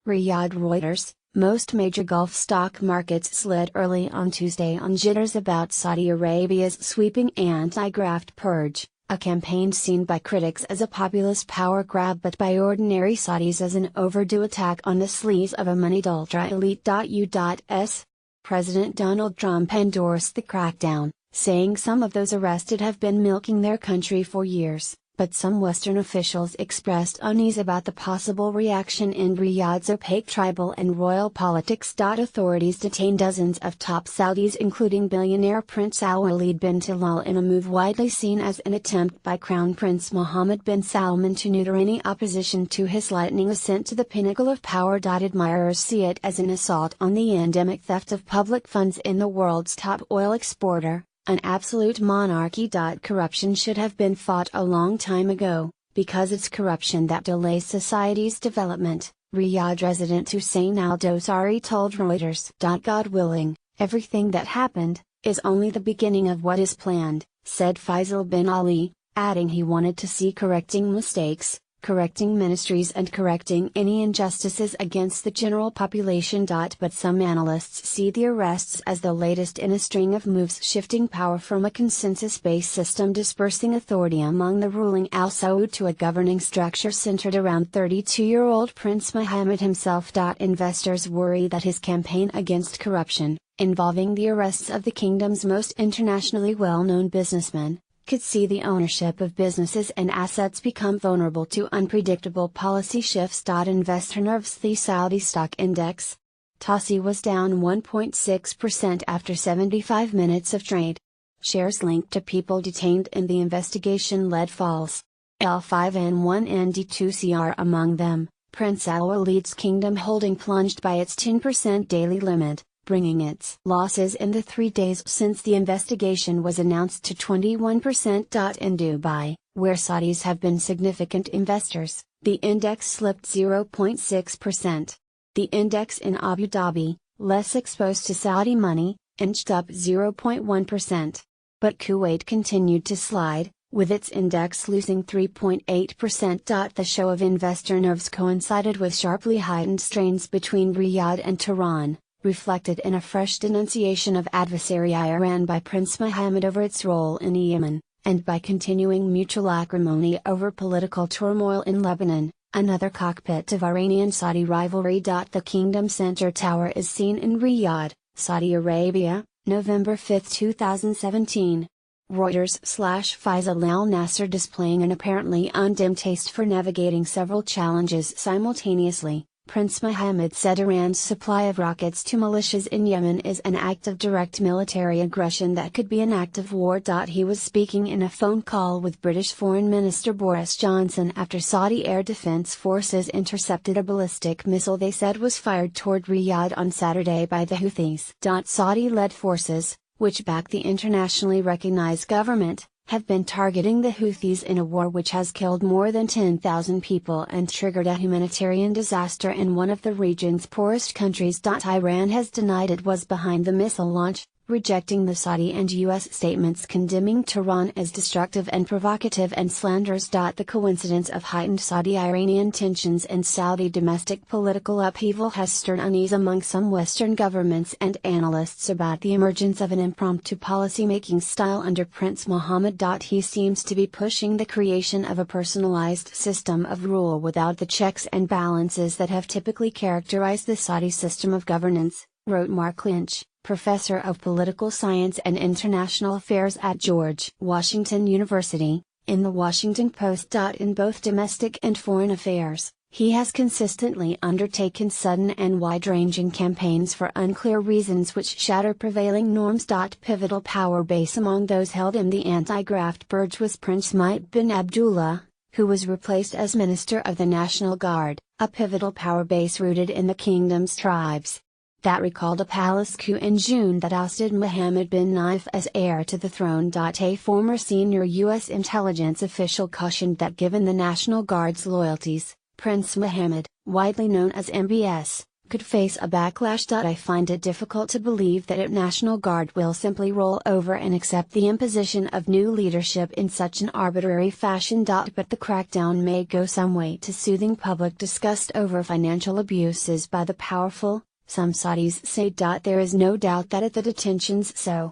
Riyadh Reuters. Most major Gulf stock markets slid early on Tuesday on jitters about Saudi Arabia's sweeping anti-graft purge, a campaign seen by critics as a populist power grab but by ordinary Saudis as an overdue attack on the sleaze of a moneyed ultra-elite. U.S. President Donald Trump endorsed the crackdown, saying some of those arrested have been milking their country for years. But some Western officials expressed unease about the possible reaction in Riyadh's opaque tribal and royal politics. Authorities detained dozens of top Saudis including billionaire Prince Al-Walid bin Talal in a move widely seen as an attempt by Crown Prince Mohammed bin Salman to neuter any opposition to his lightning ascent to the pinnacle of power. Admirers see it as an assault on the endemic theft of public funds in the world's top oil exporter. An absolute monarchy. Corruption should have been fought a long time ago, because it's corruption that delays society's development, Riyadh resident Hussein al-Dosari told Reuters. God willing, everything that happened, is only the beginning of what is planned, said Faisal bin Ali, adding he wanted to see correcting mistakes, correcting ministries and correcting any injustices against the general population. But some analysts see the arrests as the latest in a string of moves shifting power from a consensus-based system dispersing authority among the ruling Al Saud to a governing structure centered around 32-year-old Prince Mohammed himself. Investors worry that his campaign against corruption, involving the arrests of the kingdom's most internationally well-known businessmen, could see the ownership of businesses and assets become vulnerable to unpredictable policy shifts. Investor nerves. The Saudi stock index, TOSI, was down 1.6% after 75 minutes of trade. Shares linked to people detained in the investigation led falls. L5N1ND2CR among them. Prince Al-Walid's kingdom holding plunged by its 10% daily limit, bringing its losses in the 3 days since the investigation was announced to 21%. In Dubai, where Saudis have been significant investors, the index slipped 0.6%. The index in Abu Dhabi, less exposed to Saudi money, inched up 0.1%. But Kuwait continued to slide, with its index losing 3.8%. The show of investor nerves coincided with sharply heightened strains between Riyadh and Tehran, reflected in a fresh denunciation of adversary Iran by Prince Mohammed over its role in Yemen, and by continuing mutual acrimony over political turmoil in Lebanon, another cockpit of Iranian-Saudi rivalry. The Kingdom Center Tower is seen in Riyadh, Saudi Arabia, November 5, 2017. Reuters. Faisal al-Nasser displaying an apparently undimmed taste for navigating several challenges simultaneously. Prince Mohammed said Iran's supply of rockets to militias in Yemen is an act of direct military aggression that could be an act of war. He was speaking in a phone call with British Foreign Minister Boris Johnson after Saudi Air Defense Forces intercepted a ballistic missile they said was fired toward Riyadh on Saturday by the Houthis. Saudi-led forces, which back the internationally recognized government, have been targeting the Houthis in a war which has killed more than 10,000 people and triggered a humanitarian disaster in one of the region's poorest countries. Iran has denied it was behind the missile launch, rejecting the Saudi and U.S. statements condemning Tehran as destructive and provocative and slanders. The coincidence of heightened Saudi-Iranian tensions and Saudi domestic political upheaval has stirred unease among some Western governments and analysts about the emergence of an impromptu policy-making style under Prince Mohammed. He seems to be pushing the creation of a personalized system of rule without the checks and balances that have typically characterized the Saudi system of governance, wrote Mark Lynch, professor of political science and international affairs at George Washington University, in the Washington Post. In both domestic and foreign affairs, he has consistently undertaken sudden and wide-ranging campaigns for unclear reasons which shatter prevailing norms. Pivotal power base among those held in the anti-graft purge was Prince Mike bin Abdullah, who was replaced as Minister of the National Guard, a pivotal power base rooted in the kingdom's tribes. That recalled a palace coup in June that ousted Mohammed bin Naif as heir to the throne. A former senior U.S. intelligence official cautioned that given the National Guard's loyalties, Prince Mohammed, widely known as MBS, could face a backlash. I find it difficult to believe that National Guard will simply roll over and accept the imposition of new leadership in such an arbitrary fashion. But the crackdown may go some way to soothing public disgust over financial abuses by the powerful, some Saudis say. There is no doubt that at the detentions so